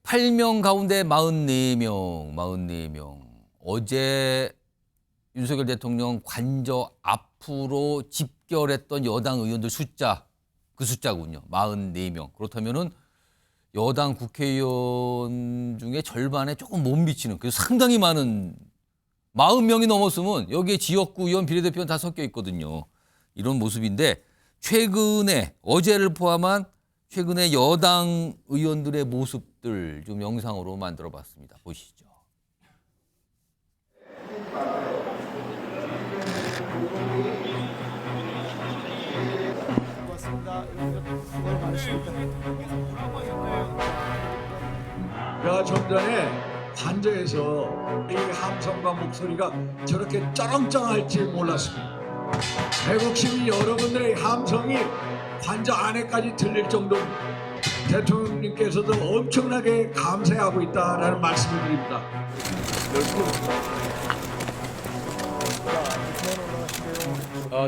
8명 가운데 44명. 어제 윤석열 대통령 관저 앞으로 집결했던 여당 의원들 숫자, 그 숫자군요. 44명. 그렇다면은 여당 국회의원 중에 절반에 조금 못 미치는, 그래서 상당히 많은 40명이 넘었으면 여기에 지역구 의원, 비례대표는 다 섞여 있거든요. 이런 모습인데 최근에 어제를 포함한 최근에 여당 의원들의 모습들 좀 영상으로 만들어 봤습니다. 보시죠. 내가 좀 전에 관저에서 이 함성과 목소리가 저렇게 쩌렁쩌렁할지 몰랐습니다. 태국 시민 여러분들의 함성이 관저 안에까지 들릴 정도로 대통령님께서도 엄청나게 감사하고 있다라는 말씀을 드립니다.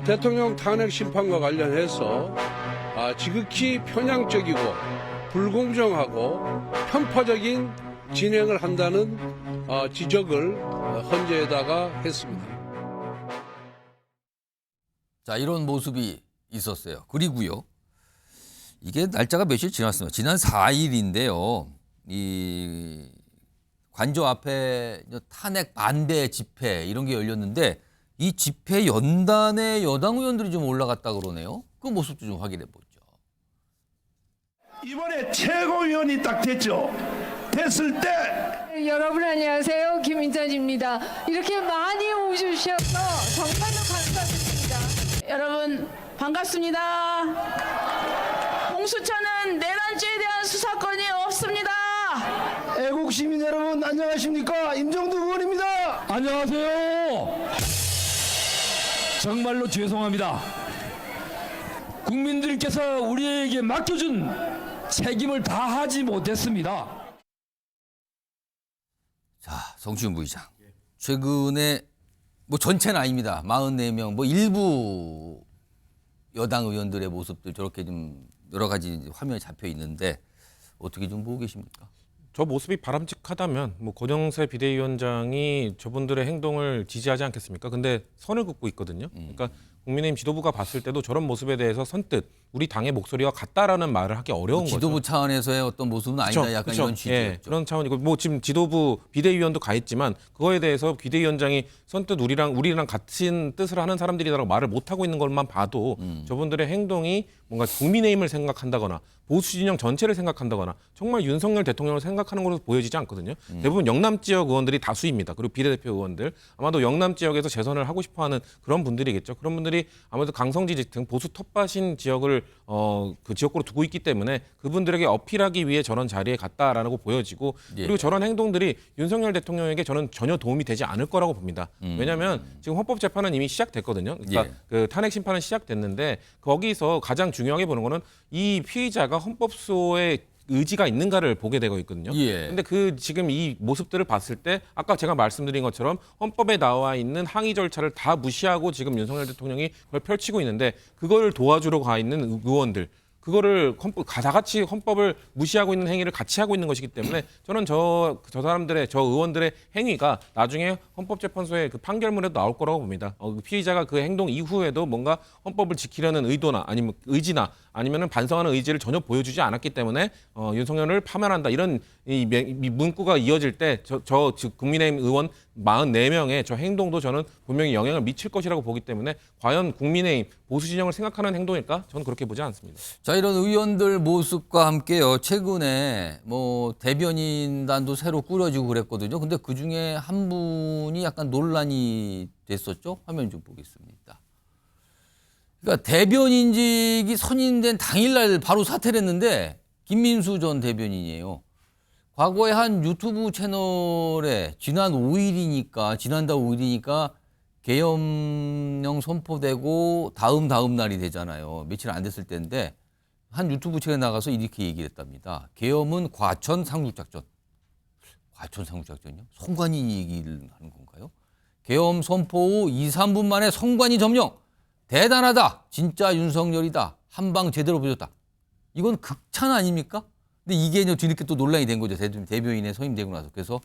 대통령 탄핵 심판과 관련해서 지극히 편향적이고 불공정하고 편파적인 진행을 한다는 지적을 헌재에다가 했습니다. 자, 이런 모습이 있었어요. 그리고요, 이게 날짜가 며칠 지났습니다. 지난 4일인데요. 이 관저 앞에 탄핵 반대 집회 이런 게 열렸는데 이 집회 연단에 여당 의원들이 좀 올라갔다 그러네요. 그 모습도 좀 확인해 보죠. 이번에 최고위원이 딱 됐죠. 됐을 때 여러분 안녕하세요. 김인찬입니다. 이렇게 많이 오주셔서 정말로 감사드립니다. 여러분 반갑습니다. 공수처는 내란죄에 대한 수사권이 없습니다. 애국 시민 여러분 안녕하십니까? 임정두 의원입니다. 안녕하세요. 정말로 죄송합니다. 국민들께서 우리에게 맡겨준 책임을 다하지 못했습니다. 자, 성시훈 부의장. 최근에 뭐 전체는 아닙니다. 44명, 뭐 일부 여당 의원들의 모습들 저렇게 좀 여러 가지 화면에 잡혀 있는데 어떻게 좀 보고 계십니까? 저 모습이 바람직하다면 뭐 고정세 비대위원장이 저분들의 행동을 지지하지 않겠습니까? 근데 선을 긋고 있거든요. 그러니까 국민의힘 지도부가 봤을 때도 저런 모습에 대해서 선뜻 우리 당의 목소리와 같다라는 말을 하기 어려운 거죠. 지도부 차원에서의 어떤 모습은 아니다. 그쵸, 약간 그쵸. 이런 취지였죠. 예, 그런 차원이고 뭐 지금 지도부 비대위원도 가 있지만 그거에 대해서 비대위원장이 선뜻 우리랑 같은 뜻을 하는 사람들이라고 말을 못 하고 있는 것만 봐도 저분들의 행동이 뭔가 국민의힘을 생각한다거나 보수 진영 전체를 생각한다거나 정말 윤석열 대통령을 생각하는 것으로 보여지지 않거든요. 대부분 영남 지역 의원들이 다수입니다. 그리고 비례대표 의원들 아마도 영남 지역에서 재선을 하고 싶어하는 그런 분들이겠죠. 그런 분들이 아무래도 강성지 등 보수 텃밭인 지역을 그 지역구로 두고 있기 때문에 그분들에게 어필하기 위해 저런 자리에 갔다라고 보여지고 그리고 저런 행동들이 윤석열 대통령에게 저는 전혀 도움이 되지 않을 거라고 봅니다. 왜냐하면 지금 헌법재판은 이미 시작됐거든요. 그러니까 그 탄핵 심판은 시작됐는데 거기서 가장 중요하게 보는 거는 이 피의자가 헌법소의 의지가 있는가를 보게 되고 있거든요. 근데 그 지금 이 모습들을 봤을 때 아까 제가 말씀드린 것처럼 헌법에 나와 있는 항의 절차를 다 무시하고 지금 윤석열 대통령이 그걸 펼치고 있는데 그걸 도와주러 가 있는 의원들 그거를 다 같이 헌법을 무시하고 있는 행위를 같이 하고 있는 것이기 때문에 저는 저 사람들의 저 의원들의 행위가 나중에 헌법재판소의 그 판결문에도 나올 거라고 봅니다. 피의자가 그 행동 이후에도 뭔가 헌법을 지키려는 의도나 아니면 의지나 아니면은 반성하는 의지를 전혀 보여주지 않았기 때문에 윤석열을 파면한다 이런 이 문구가 이어질 때 저 국민의힘 의원 44명의 저 행동도 저는 분명히 영향을 미칠 것이라고 보기 때문에 과연 국민의힘 보수 진영을 생각하는 행동일까? 저는 그렇게 보지 않습니다. 자, 이런 의원들 모습과 함께요. 최근에 뭐 대변인단도 새로 꾸려지고 그랬거든요. 근데 그 중에 한 분이 약간 논란이 됐었죠. 화면 좀 보겠습니다. 그러니까 대변인직이 선임된 당일날 바로 사퇴를 했는데 김민수 전 대변인이에요. 과거에 한 유튜브 채널에 지난달 5일이니까 계엄령 선포되고 다음 날이 되잖아요. 며칠 안 됐을 때인데 한 유튜브 채널에 나가서 이렇게 얘기를 했답니다. 계엄은 과천 상륙작전. 과천 상륙작전이요? 성관이 얘기를 하는 건가요? 계엄 선포 후 2, 3분 만에 성관이 점령. 대단하다. 진짜 윤석열이다. 한 방 제대로 보였다. 이건 극찬 아닙니까? 근데 이게 이제 뒤늦게 또 논란이 된 거죠. 대변인에 선임되고 나서. 그래서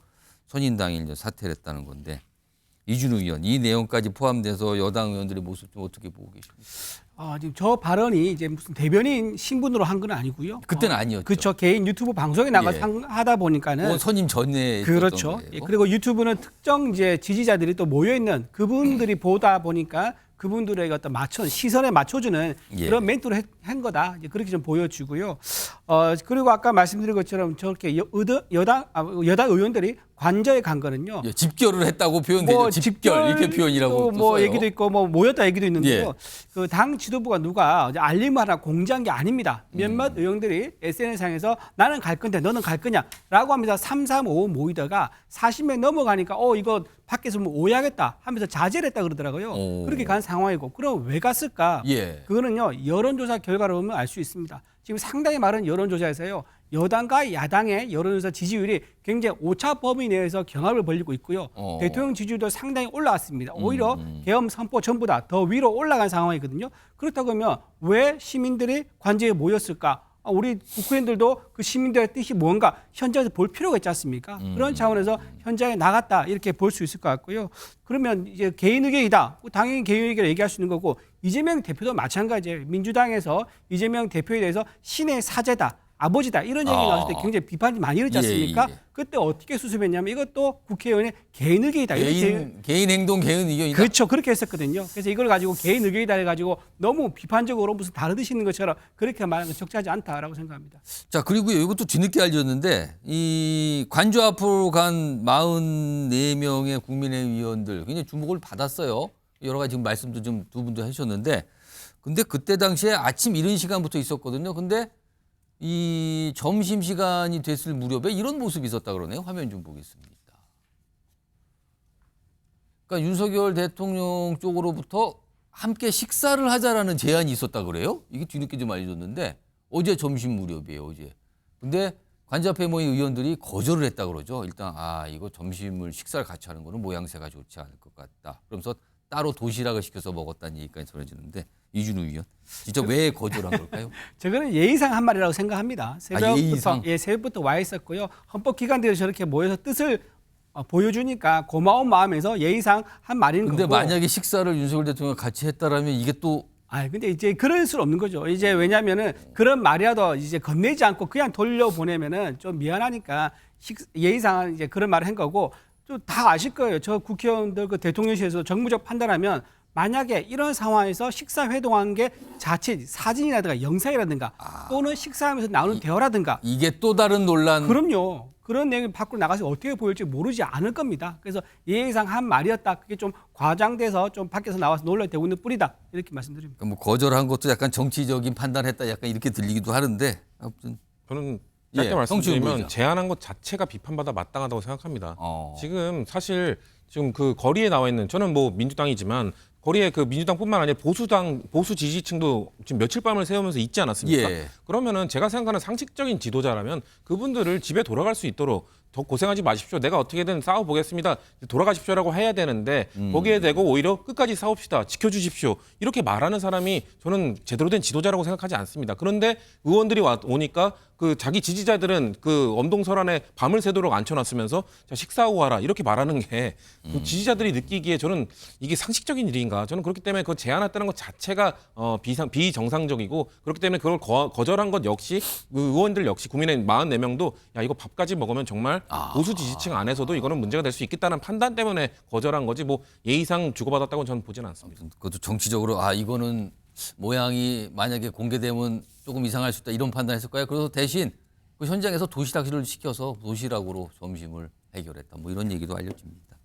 선임 당일 이제 사퇴를 했다는 건데 이준우 의원 이 내용까지 포함돼서 여당 의원들의 모습 좀 어떻게 보고 계십니까? 지금 저 발언이 이제 무슨 대변인 신분으로 한 건 아니고요. 그때는 아니었죠. 그렇죠. 개인 유튜브 방송에 나가서 예. 하다 보니까는 선임 전에 그렇죠. 있었던 예, 거예요. 그리고 유튜브는 특정 이제 지지자들이 또 모여 있는 그분들이 보다 보니까 그분들에게 어떤 시선에 맞춰주는 예. 그런 멘트를 한 거다. 이제 그렇게 좀 보여주고요. 그리고 아까 말씀드린 것처럼 저렇게 여당 의원들이 관저에 간 거는요. 예, 집결을 했다고 표현되죠. 집결 이렇게 표현이라고 또 또 뭐 써요. 얘기도 있고 뭐 모였다 얘기도 있는데요. 예. 그 당 지도부가 누가 이제 알림을 하나 공지한 게 아닙니다. 몇몇 의원들이 SNS상에서 나는 갈 건데 너는 갈 거냐라고 하면서 3, 5 모이다가 40명 넘어가니까 이거 밖에서 뭐 오해하겠다 하면서 자제를 했다 그러더라고요. 오. 그렇게 간 상황이고 그럼 왜 갔을까? 예. 그거는요 여론조사 결과를 보면 알 수 있습니다. 지금 상당히 많은 여론조사에서요 여당과 야당의 여론조사 지지율이 굉장히 오차 범위 내에서 경합을 벌이고 있고요. 대통령 지지율도 상당히 올라왔습니다. 오히려 계엄 선포 전보다 더 위로 올라간 상황이거든요. 그렇다고 하면 왜 시민들이 관저에 모였을까? 우리 국회의원들도 그 시민들의 뜻이 뭔가 현장에서 볼 필요가 있지 않습니까? 그런 차원에서 현장에 나갔다 이렇게 볼 수 있을 것 같고요. 그러면 이제 개인 의견이다. 당연히 개인 의견을 얘기할 수 있는 거고 이재명 대표도 마찬가지예요. 민주당에서 이재명 대표에 대해서 신의 사제다. 아버지다 이런 얘기 나왔을 때 굉장히 비판이 많이 일었지 않습니까? 예. 그때 어떻게 수습했냐면 이것도 국회의원의 개인 의견이다. 개인 행동, 개인 의견이다. 그렇죠. 그렇게 했었거든요. 그래서 이걸 가지고 개인 의견이다 해가지고 너무 비판적으로 무슨 다르듯이 있는 것처럼 그렇게 말하는 건 적절하지 않다라고 생각합니다. 자, 그리고 이것도 뒤늦게 알려졌는데 이 관저 앞으로 간 44명의 국민의힘 의원들 굉장히 주목을 받았어요. 여러 가지 지금 말씀도 좀 두 분도 하셨는데 근데 그때 당시에 아침 이른 시간부터 있었거든요. 근데 이 점심시간이 됐을 무렵에 이런 모습이 있었다 그러네요. 화면 좀 보겠습니다. 그러니까 윤석열 대통령 쪽으로부터 함께 식사를 하자라는 제안이 있었다 그래요. 이게 뒤늦게 좀 알려졌는데 어제 점심 무렵이에요. 어제. 근데 관저 앞에 모인 의원들이 거절을 했다 그러죠. 일단 이거 점심을 식사를 같이 하는 거는 모양새가 좋지 않을 것 같다. 그러면서 따로 도시락을 시켜서 먹었다는 얘기까지 전해지는데 이준우 의원 진짜 왜 거절한 걸까요? 저거는 예의상 한 말이라고 생각합니다. 예의상? 새벽부터 와 있었고요. 헌법기관들이 저렇게 모여서 뜻을 보여주니까 고마운 마음에서 예의상 한 말인 근데 거고. 만약에 식사를 윤석열 대통령 같이 했다라면 이게 또 근데 이제 그럴 수 없는 거죠. 이제 왜냐면은 그런 말이라도 이제 건네지 않고 그냥 돌려보내면은 좀 미안하니까 예의상 이제 그런 말을 한 거고 또 다 아실 거예요. 저 국회의원들 그 대통령실에서 정무적 판단하면 만약에 이런 상황에서 식사 회동한 게 자칫 사진이라든가 영상이라든가 또는 식사하면서 나오는 대화라든가 이게 또 다른 논란. 그럼요. 그런 내용이 밖으로 나가서 어떻게 보일지 모르지 않을 겁니다. 그래서 예의상 한 말이었다. 그게 좀 과장돼서 좀 밖에서 나와서 논란되고 있는 뿌리다. 이렇게 말씀드립니다. 뭐 거절한 것도 약간 정치적인 판단했다 약간 이렇게 들리기도 하는데 아무튼 저는 짧게 예, 말씀드리면 성취를 제안한 것 자체가 비판받아 마땅하다고 생각합니다. 어. 지금 사실 지금 그 거리에 나와 있는 저는 뭐 민주당이지만 거리에 그 민주당뿐만 아니라 보수 지지층도 지금 며칠 밤을 새우면서 있지 않았습니까? 예. 그러면은 제가 생각하는 상식적인 지도자라면 그분들을 집에 돌아갈 수 있도록 더 고생하지 마십시오. 내가 어떻게든 싸워보겠습니다. 돌아가십시오라고 해야 되는데 거기에 대고 오히려 끝까지 싸웁시다. 지켜주십시오. 이렇게 말하는 사람이 저는 제대로 된 지도자라고 생각하지 않습니다. 그런데 의원들이 오니까 그 자기 지지자들은 그 엄동설안에 밤을 새도록 앉혀놨으면서 자, 식사하고 가라 이렇게 말하는 게 그 지지자들이 느끼기에 저는 이게 상식적인 일인가? 저는 그렇기 때문에 그 제안했다는 것 자체가 비정상적이고 그렇기 때문에 그걸 거절한 것 역시 그 의원들 역시 국민의 44명도 야 이거 밥까지 먹으면 정말 보수 지지층 안에서도 이거는 문제가 될 수 있겠다는 판단 때문에 거절한 거지 뭐 예의상 주고받았다고는 저는 보지는 않습니다. 그것도 정치적으로 이거는 모양이 만약에 공개되면 조금 이상할 수 있다 이런 판단했을까요? 그래서 대신 그 현장에서 도시락을 시켜서 도시락으로 점심을 해결했다. 뭐 이런 얘기도 알려집니다.